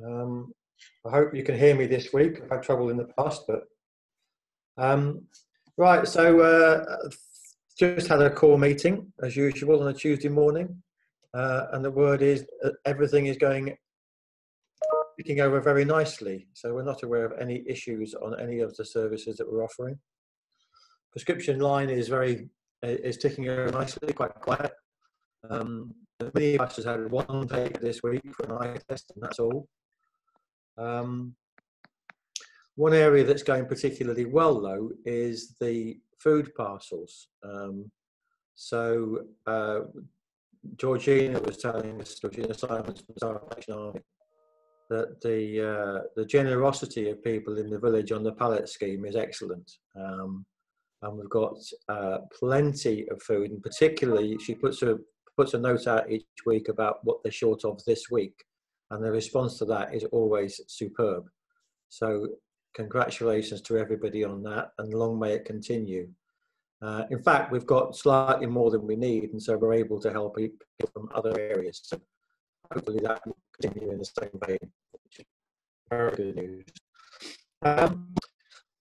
I hope you can hear me this week. I've had trouble in the past, but right. So just had a core meeting as usual on a Tuesday morning, and the word is everything is picking over very nicely. So we're not aware of any issues on any of the services that we're offering. Prescription line is ticking over nicely, quite quiet. The minibus has had one take this week for an eye test, and that's all. One area that's going particularly well, though, is the food parcels. Georgina was telling us, Georgina Simons from Salvation Army, that the generosity of people in the village on the pallet scheme is excellent. And we've got plenty of food, and particularly she puts a note out each week about what they're short of this week, and the response to that is always superb. So congratulations to everybody on that, and long may it continue. In fact, we've got slightly more than we need, and so we're able to help people from other areas. So hopefully that will continue in the same vein, which is very good news.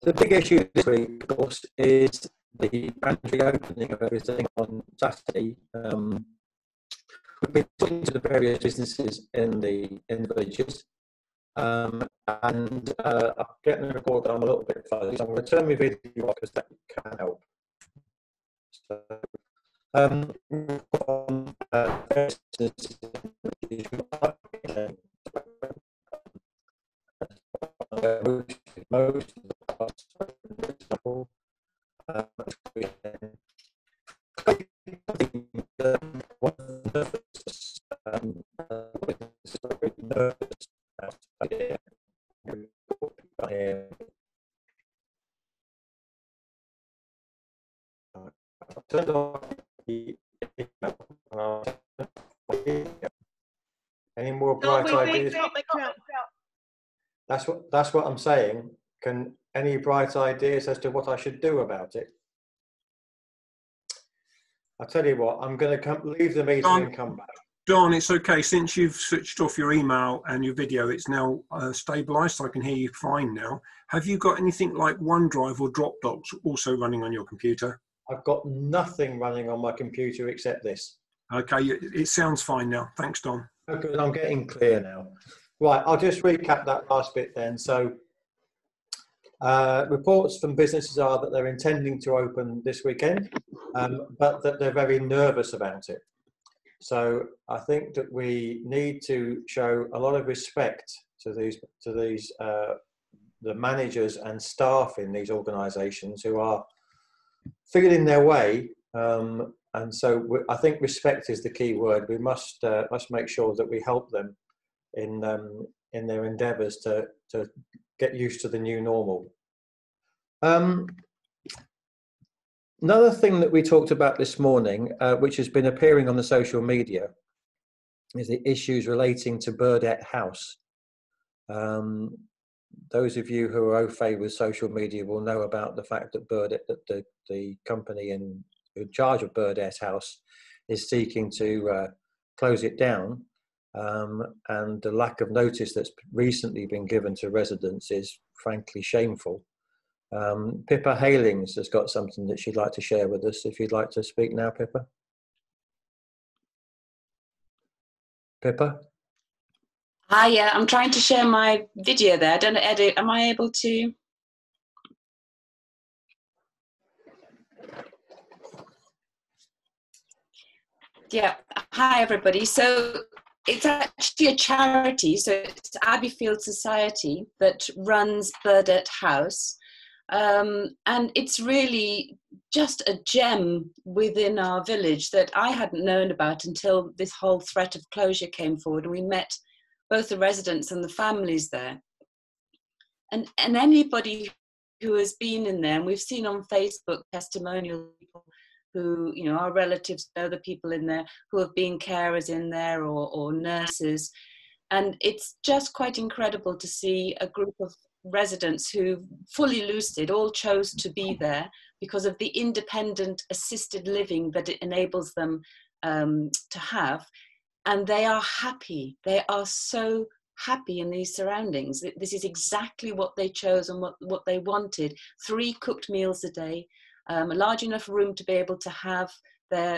The big issue this week, of course, is the grand reopening of everything on Saturday. We've been talking to the various businesses in the villages, and I'm getting a report that I'm a little bit fuzzy, so I'm going to turn my video off because that can help. So, most of the parts, for example, turned off the any more bright ideas? That's what I'm saying. Can any bright ideas as to what I should do about it? I'll tell you what, I'm going to leave the meeting and come back. Don, it's okay. Since you've switched off your email and your video, it's now stabilised, so I can hear you fine now. Have you got anything like OneDrive or Dropbox also running on your computer? I've got nothing running on my computer except this. Okay, it sounds fine now. Thanks, Don. Okay, I'm getting clear now. Right, I'll just recap that last bit then. So reports from businesses are that they're intending to open this weekend, but that they're very nervous about it. So I think that we need to show a lot of respect to the managers and staff in these organisations who are feeling their way. And so I think respect is the key word. We must make sure that we help them in their endeavours to get used to the new normal. Another thing that we talked about this morning, which has been appearing on the social media, is the issues relating to Burdett House. Those of you who are au fait with social media will know about the fact that the company in charge of Burdett House is seeking to close it down, and the lack of notice that's recently been given to residents is frankly shameful. Pippa Halings has got something that she'd like to share with us. If you'd like to speak now, Pippa. Pippa? Hi, yeah, I'm trying to share my video there. I don't know, Eddie, am I able to? Yeah, hi everybody. So it's actually a charity, so it's Abbeyfield Society that runs Burdett House. And it's really just a gem within our village that I hadn't known about until this whole threat of closure came forward. And we met both the residents and the families there. And anybody who has been in there, and we've seen on Facebook testimonial people who, you know, our relatives know the people in there who have been carers in there or nurses. And it's just quite incredible to see a group of residents who fully lucid all chose to be there because of the independent assisted living that it enables them to have, and they are happy. They are so happy in these surroundings. This is exactly what they chose and what they wanted. 3 cooked meals a day, a large enough room to be able to have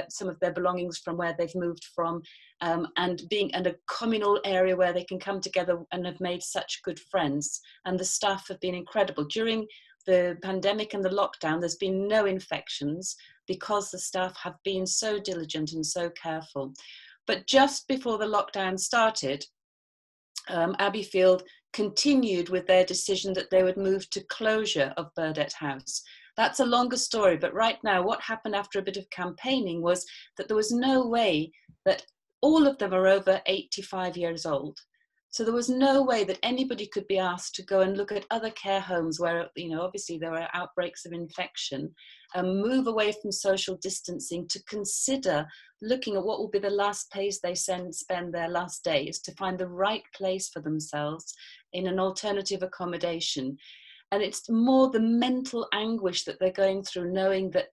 some of their belongings from where they've moved from, and a communal area where they can come together and have made such good friends. And the staff have been incredible. During the pandemic and the lockdown, there's been no infections because the staff have been so diligent and so careful. But just before the lockdown started, Abbeyfield continued with their decision that they would move to closure of Burdett House. That's a longer story, but right now what happened after a bit of campaigning was that there was no way that all of them are over 85 years old. So there was no way that anybody could be asked to go and look at other care homes where, obviously there were outbreaks of infection, move away from social distancing to consider looking at what will be the last place they spend their last days, to find the right place for themselves in an alternative accommodation. And it's more the mental anguish that they're going through, knowing that,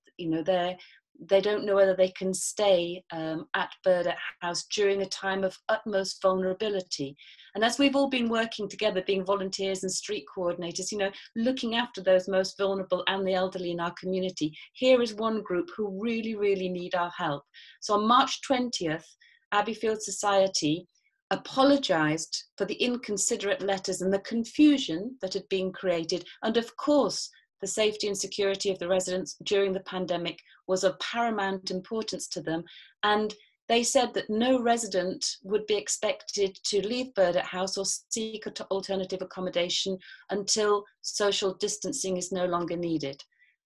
they don't know whether they can stay at Burdett House during a time of utmost vulnerability. And as we've all been working together, being volunteers and street coordinators, looking after those most vulnerable and the elderly in our community, here is one group who really, really need our help. So on March 20th, Abbeyfield Society apologised for the inconsiderate letters and the confusion that had been created. And of course, the safety and security of the residents during the pandemic was of paramount importance to them. And they said that no resident would be expected to leave Burdett House or seek alternative accommodation until social distancing is no longer needed.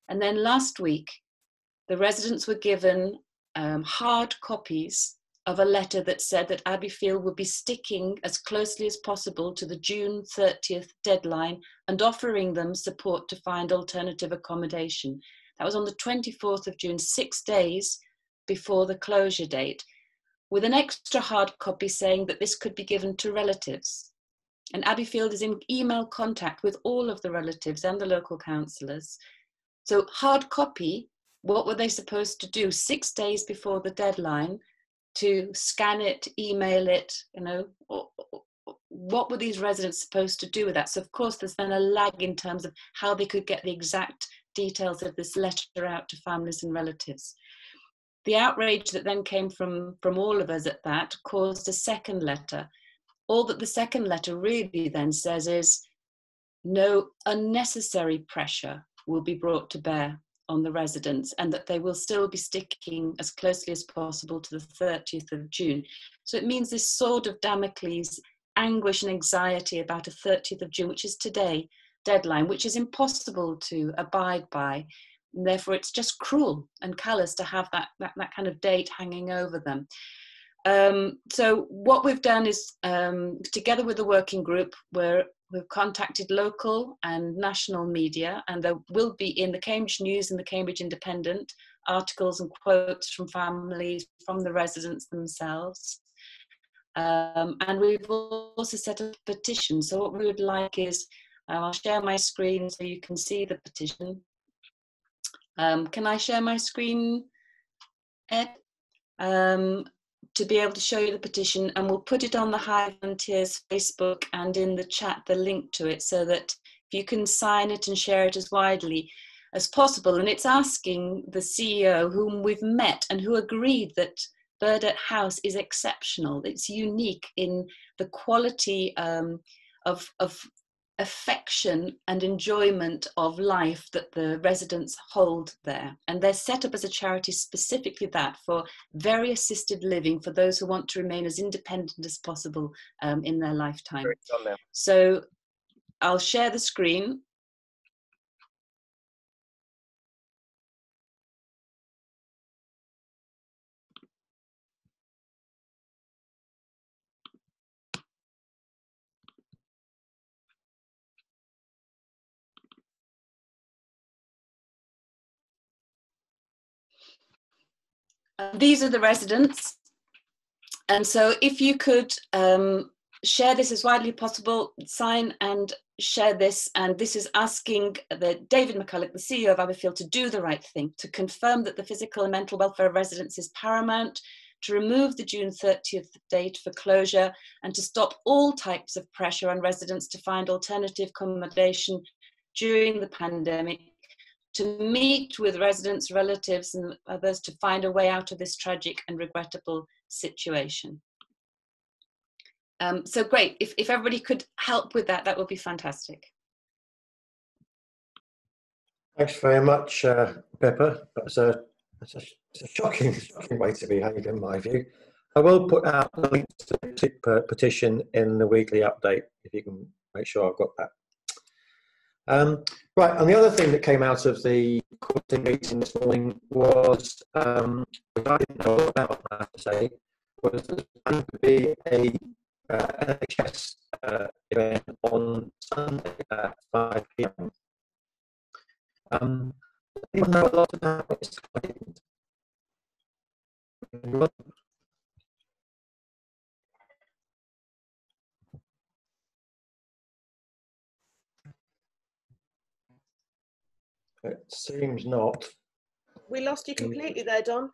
And then last week, the residents were given hard copies of a letter that said that Abbeyfield would be sticking as closely as possible to the June 30th deadline and offering them support to find alternative accommodation. That was on the 24th of June, 6 days before the closure date, with an extra hard copy saying that this could be given to relatives. And Abbeyfield is in email contact with all of the relatives and the local councillors. So hard copy, what were they supposed to do 6 days before the deadline? To scan it, email it, what were these residents supposed to do with that? So of course there's been a lag in terms of how they could get the exact details of this letter out to families and relatives. The outrage that then came from all of us at that caused a second letter. All that the second letter really then says is no unnecessary pressure will be brought to bear on the residents, and that they will still be sticking as closely as possible to the 30th of June. So it means this sword of Damocles, anguish and anxiety about a 30th of June, which is today, deadline, which is impossible to abide by. And therefore it's just cruel and callous to have that kind of date hanging over them. So what we've done is, together with the working group, we've contacted local and national media, and there will be in the Cambridge News and the Cambridge Independent articles and quotes from families, from the residents themselves. And we've also set up a petition. So what we would like is, I'll share my screen so you can see the petition. Can I share my screen, Ed? To be able to show you the petition, and we'll put it on the Hive Volunteers Facebook and in the chat the link to it, so that you can sign it and share it as widely as possible. And it's asking the CEO, whom we've met and who agreed that Burdett House is exceptional. It's unique in the quality of affection and enjoyment of life that the residents hold there. And they're set up as a charity specifically that for very assisted living for those who want to remain as independent as possible in their lifetime. So I'll share the screen. These are the residents, and so if you could share this as widely as possible, sign and share this. And this is asking David McCulloch, the CEO of Abbeyfield, to do the right thing, to confirm that the physical and mental welfare of residents is paramount, to remove the June 30th date for closure and to stop all types of pressure on residents to find alternative accommodation during the pandemic, to meet with residents, relatives and others to find a way out of this tragic and regrettable situation. So great, if everybody could help with that, that would be fantastic. Thanks very much, Pippa. It's a shocking way to behave, in my view. I will put out the link to the petition in the weekly update, if you can make sure I've got that. Right, and the other thing that came out of the quarterly meeting this morning was, which I didn't know about, I have to say, was there's going to be a NHS event on Sunday at 5 p.m. Anyone know a lot about this? It seems not. We lost you completely there, Don.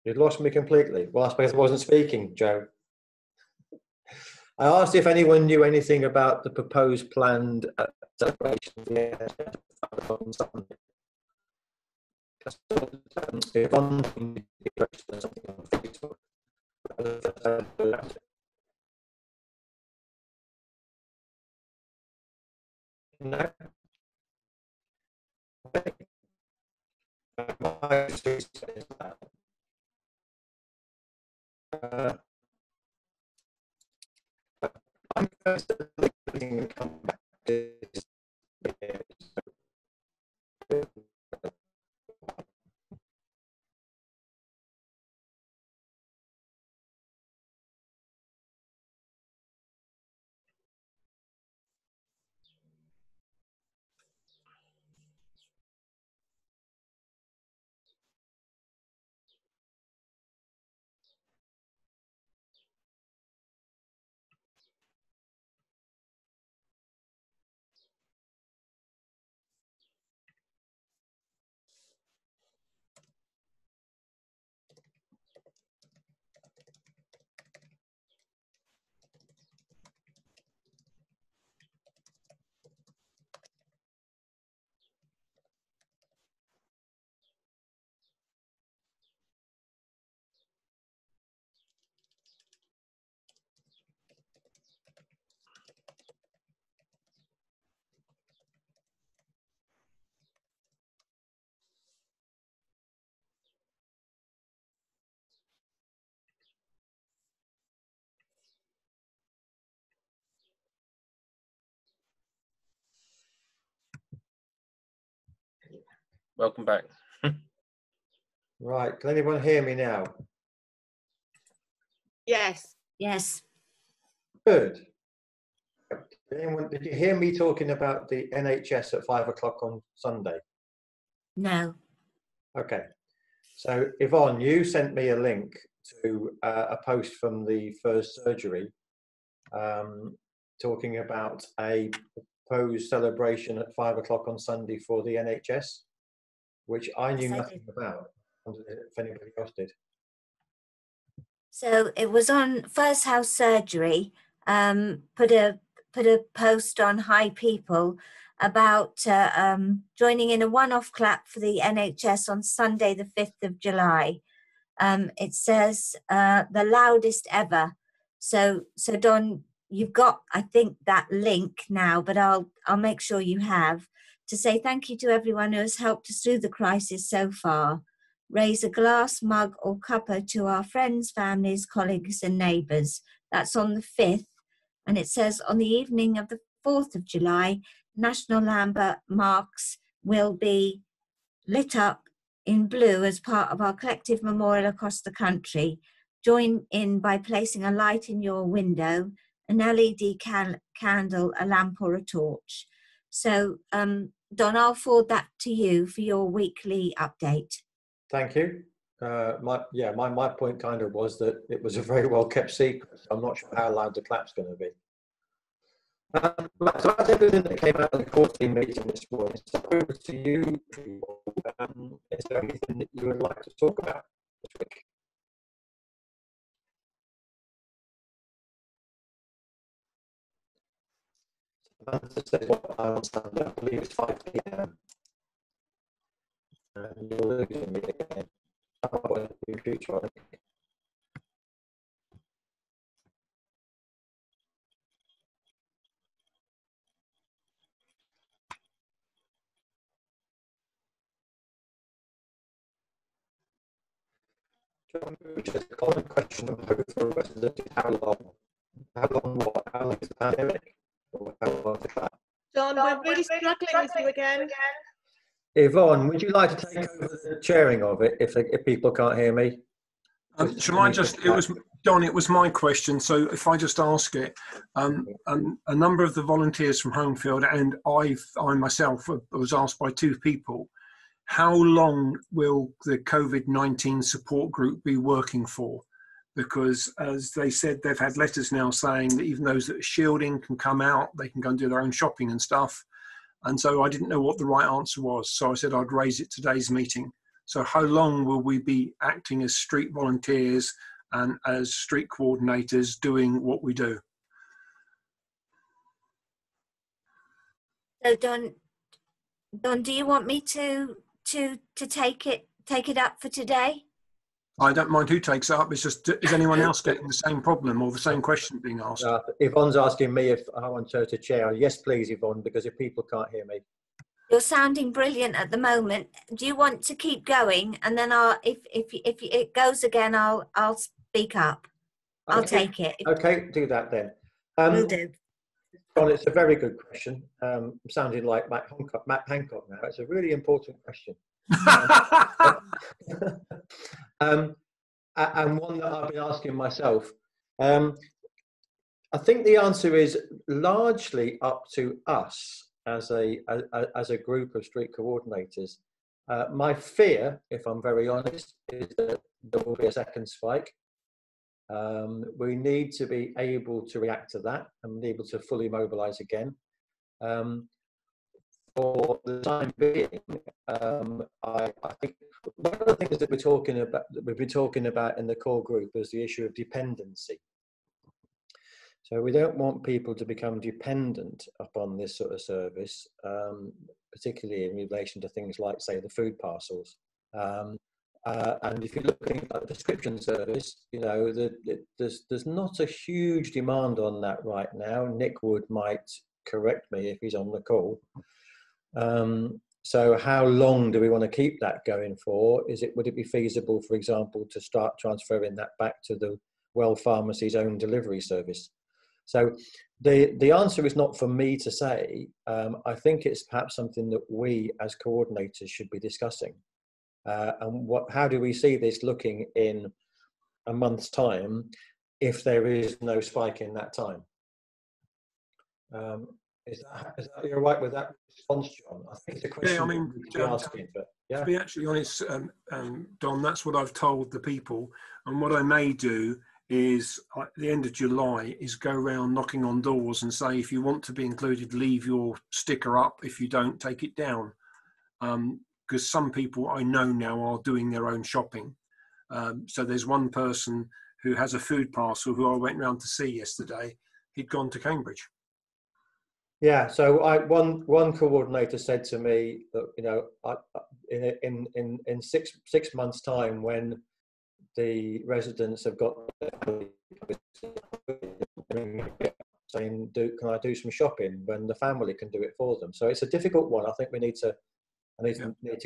You'd lost me completely. Well, I suppose I wasn't speaking, Joe. I asked if anyone knew anything about the proposed planned celebration of the NHS on Sunday. If on something on Facebook. No. I'm constantly and come back to this. Welcome back. Right, can anyone hear me now? Yes. Yes. Good. Did you hear me talking about the NHS at 5 o'clock on Sunday? No. Okay. So Yvonne, you sent me a link to a post from the first surgery talking about a proposed celebration at 5 o'clock on Sunday for the NHS, which I knew nothing about. I wondered if anybody else did. So it was on First House Surgery, put a post on Hi People about joining in a one-off clap for the NHS on Sunday the 5th of July. It says the loudest ever. So Don, you've got, I think, that link now, but I'll make sure you have, to say thank you to everyone who has helped us through the crisis so far. Raise a glass, mug or cuppa to our friends, families, colleagues and neighbours. That's on the 5th. And it says on the evening of the 4th of July, national landmarks will be lit up in blue as part of our collective memorial across the country. Join in by placing a light in your window, an LED candle, a lamp or a torch. So Don, I'll forward that to you for your weekly update. Thank you. My point kind of was that it was a very well kept secret. I'm not sure how loud the clap's going to be. Right, so that's everything that came out of the quarterly meeting this morning. So over to you, people. Is there anything that you would like to talk about this week? Samantha says, well, I understand, I believe it's 5 p.m. And you're losing me again. Oh, in future, I think. Which is a common question of hope for residents is how long is the pandemic? Or how long is that? John, we're really struggling with you again. Yvonne, would you like to take over the chairing of it if people can't hear me? Shall I just, it was, Don, it was my question, so if I just ask it, a number of the volunteers from Homefield and I myself was asked by 2 people, how long will the COVID-19 support group be working for? Because as they said, they've had letters now saying that even those that are shielding can come out, they can go and do their own shopping and stuff. And so I didn't know what the right answer was. So I said I'd raise it today's meeting. So how long will we be acting as street volunteers and as street coordinators doing what we do? So Don, do you want me to take it up for today? I don't mind who takes it up. It's just, is anyone else getting the same problem or the same question being asked? Yvonne's asking me if I want her to chair. Yes, please, Yvonne, because if people can't hear me. You're sounding brilliant at the moment. Do you want to keep going? And then if it goes again, I'll speak up. I'll take it. Okay, do that then. Will do. John, it's a very good question. I'm sounding like Matt Hancock now. It's a really important question. And one that I've been asking myself. I think the answer is largely up to us as a group of street coordinators. My fear, if I'm very honest, is that there will be a second spike. We need to be able to react to that and be able to fully mobilise again. For the time being, I think one of the things that we've been talking about in the core group is the issue of dependency. So we don't want people to become dependent upon this sort of service, particularly in relation to things like, say, the food parcels. And if you're looking at the prescription service, you know, there's not a huge demand on that right now. Nick Wood might correct me if he's on the call. So how long do we want to keep that going for? Would it be feasible, for example, to start transferring that back to the Well Pharmacy's own delivery service? So the answer is not for me to say. I think it's perhaps something that we as coordinators should be discussing. And how do we see this looking in a month's time if there is no spike in that time? Is that you're right with that response, John? I think it's a question. Yeah, I mean, asking, but yeah. To be actually honest, Don, that's what I've told the people, and what I may do is at the end of July is go around knocking on doors and say, if you want to be included, leave your sticker up. If you don't, take it down. Because some people I know now are doing their own shopping. So there's one person who has a food parcel who I went round to see yesterday. He'd gone to Cambridge. Yeah. So one coordinator said to me that, you know, in six months' time, when the residents have got saying, can I do some shopping when the family can do it for them? So it's a difficult one. I think we need to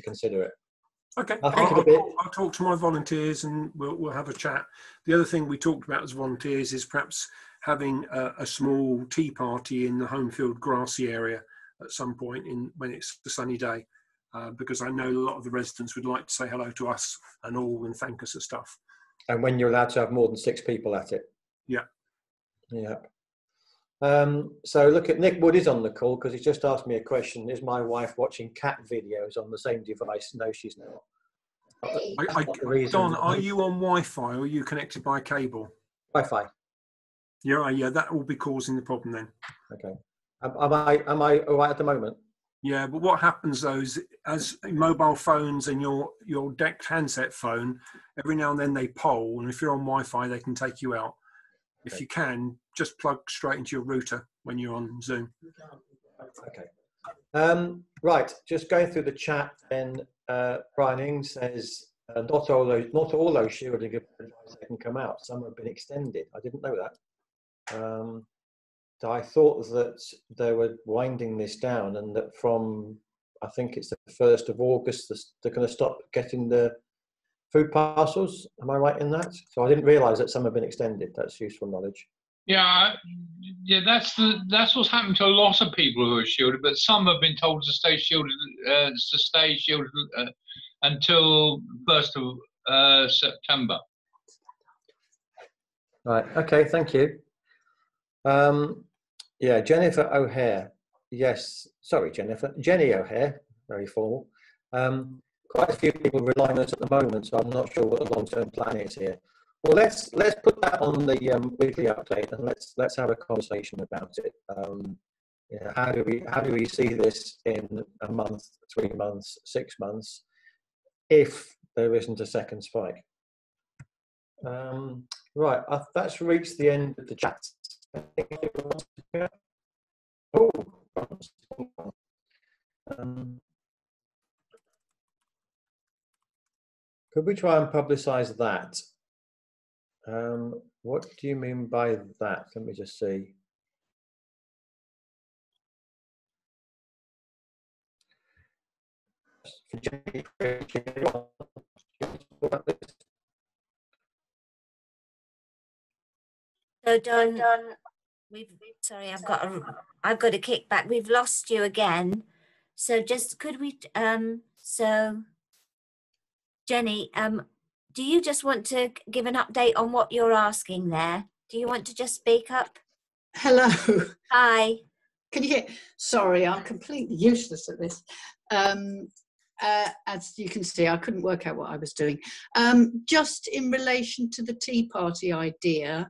consider it. Okay, I'll talk to my volunteers and we'll have a chat. The other thing we talked about as volunteers is perhaps having a small tea party in the Homefield grassy area at some point when it's a sunny day, because I know a lot of the residents would like to say hello to us and all and thank us and stuff. And when you're allowed to have more than 6 people at it. Yeah. Yeah. So look at Nick Wood is on the call because he's just asked me a question. Is my wife watching cat videos on the same device? No, she's not. Don, are you on Wi-Fi or are you connected by cable? Wi-Fi. Yeah, that will be causing the problem then. Okay. Am I all right at the moment? Yeah, but what happens though is as mobile phones and your decked handset phone, every now and then they poll, and if you're on Wi-Fi, they can take you out. if you can, just plug straight into your router when you're on Zoom. Okay. Right, just going through the chat then, Brian Ing says, not all those shielding advice can come out. Some have been extended. I didn't know that. So I thought that they were winding this down, and that from, I think it's the 1st of August, they're going to stop getting the food parcels. Am I right in that? So I didn't realise that some have been extended. That's useful knowledge. Yeah, that's what's happened to a lot of people who are shielded, but some have been told to stay shielded, until 1st of September. Right. Okay. Thank you. Yeah, Jennifer O'Hare. Yes. Sorry, Jennifer. Jenny O'Hare. Very formal. Quite a few people relying on us at the moment, so I'm not sure what the long-term plan is here. Well, let's put that on the weekly update, and let's have a conversation about it. Yeah, how do we see this in a month, 3 months, 6 months, if there isn't a second spike? Right, that's reached the end of the chat. Oh, could we try and publicise that? What do you mean by that? Let me just see. So Don, sorry, I've got a kickback. We've lost you again. So just could we so Jenny, do you just want to give an update on what you're asking there? Do you want to just speak up? Hello. Hi. Can you hear? Sorry, I'm completely useless at this. As you can see, I couldn't work out what I was doing. Just in relation to the Tea Party idea,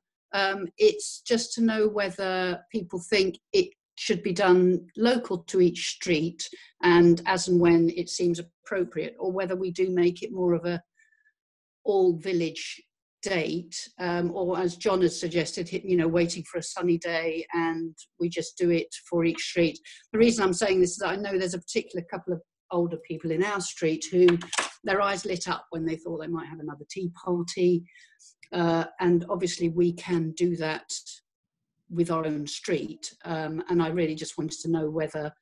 it's just to know whether people think it should be done local to each street and as and when it seems appropriate, or whether we do make it more of a all village date, or as John has suggested, waiting for a sunny day and we just do it for each street. The reason I'm saying this is that I know there's a particular couple of older people in our street who their eyes lit up when they thought they might have another tea party, and obviously we can do that with our own street, and I really just wanted to know whether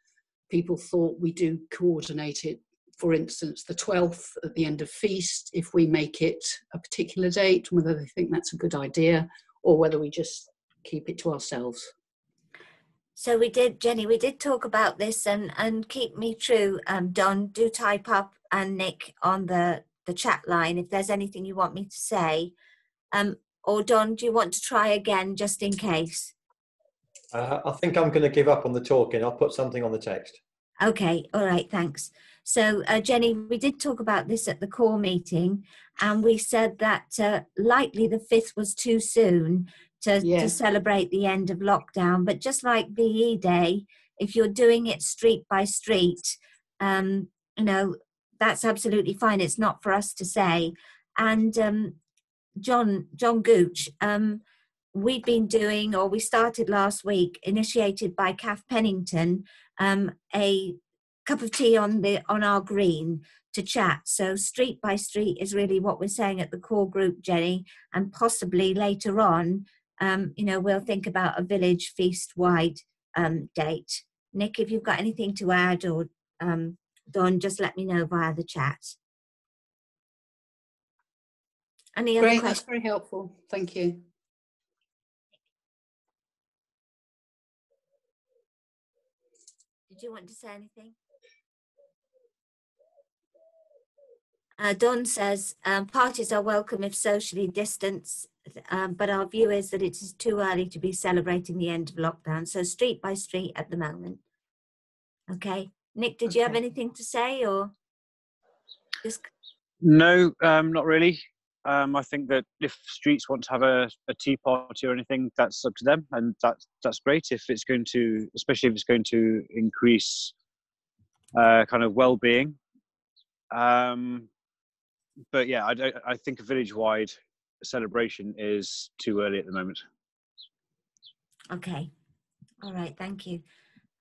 people thought we do coordinate it. For instance, the 12th at the end of feast, if we make it a particular date, whether they think that's a good idea or whether we just keep it to ourselves. So we did, Jenny, we did talk about this, and keep me true, Don, do type up, and Nick on the chat line if there's anything you want me to say. Or Don, do you want to try again just in case? I think I'm going to give up on the talking. I'll put something on the text. Okay, all right, thanks. So Jenny, we did talk about this at the core meeting, and we said that likely the 5th was too soon to celebrate the end of lockdown. But just like VE Day, if you're doing it street by street, that's absolutely fine. It's not for us to say. And John Gooch, we've been doing, or we started last week, initiated by Kath Pennington, a cup of tea on our green to chat. So street by street is really what we're saying at the core group, Jenny, and possibly later on, we'll think about a village feast-wide date. Nick, if you've got anything to add, or Don, just let me know via the chat. Any other questions? That's very helpful. Thank you. Did you want to say anything? Don says, parties are welcome if socially distanced, but our view is that it is too early to be celebrating the end of lockdown. So street by street at the moment. Okay. Nick, did you have anything to say, or just? No, not really. I think that if streets want to have a tea party or anything, that's up to them, and that's great. If it's going to, especially if it's going to increase kind of well-being. But yeah, I think a village-wide celebration is too early at the moment. Okay. All right. Thank you.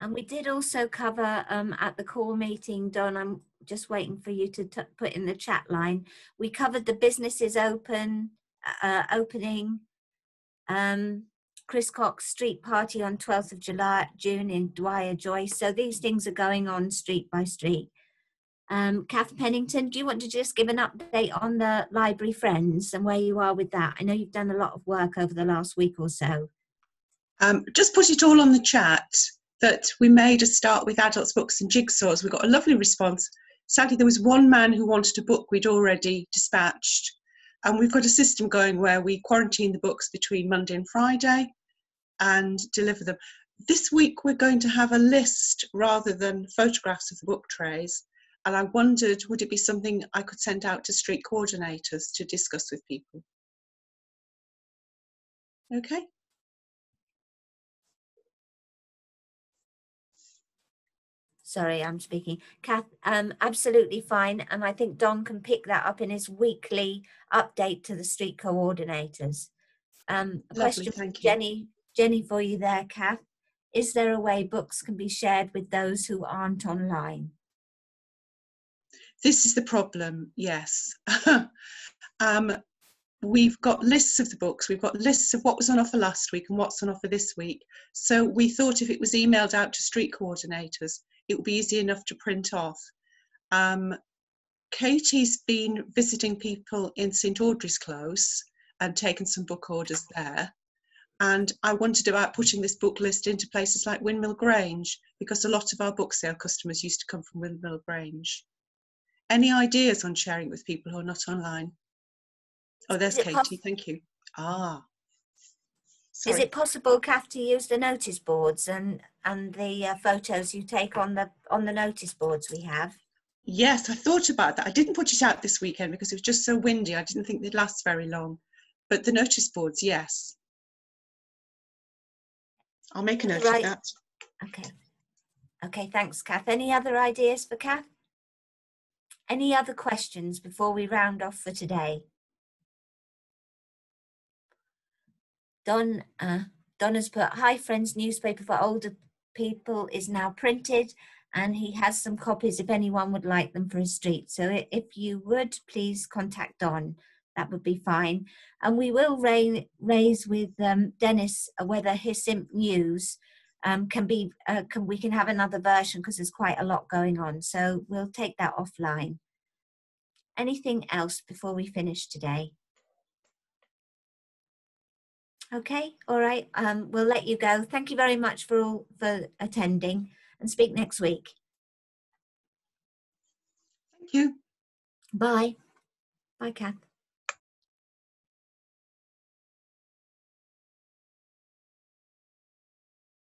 And we did also cover at the call meeting, Don, I'm just waiting for you to put in the chat line. We covered the businesses opening, Chris Cox street party on 12th of June in Dwyer Joyce. So these things are going on street by street. Kath Pennington, do you want to just give an update on the Library Friends and where you are with that? I know you've done a lot of work over the last week or so. Just put it all on the chat that we made a start with adults, books and jigsaws. We got a lovely response. Sadly, there was one man who wanted a book we'd already dispatched. And we've got a system going where we quarantine the books between Monday and Friday and deliver them. This week, we're going to have a list rather than photographs of the book trays. And I wondered, would it be something I could send out to street coordinators to discuss with people? Okay. Sorry, I'm speaking. Kath, absolutely fine. And I think Don can pick that up in his weekly update to the street coordinators. A question from Jenny for you there, Kath. Is there a way books can be shared with those who aren't online? This is the problem, yes. We've got lists of the books, we've got lists of what was on offer last week and what's on offer this week. So we thought if it was emailed out to street coordinators, it would be easy enough to print off. Katie's been visiting people in St Audrey's Close and taken some book orders there. And I wondered about putting this book list into places like Windmill Grange, because a lot of our book sale customers used to come from Windmill Grange. Any ideas on sharing it with people who are not online? Oh, there's Katie, thank you. Ah. Sorry. Is it possible, Kath, to use the notice boards and the photos you take on the notice boards we have? Yes, I thought about that. I didn't put it out this weekend because it was just so windy. I didn't think they'd last very long. But the notice boards, yes. I'll make a note of that. Okay. Okay, thanks, Kath. Any other ideas for Kath? Any other questions before we round off for today? Don has put, hi friends, newspaper for older people is now printed and he has some copies if anyone would like them for his street. So if you would, please contact Don, that would be fine. And we will raise with Dennis whether his Simp News we can have another version because there's quite a lot going on. So we'll take that offline. Anything else before we finish today? Okay, all right. We'll let you go. Thank you very much for attending, and speak next week. Thank you. Bye. Bye, Kath.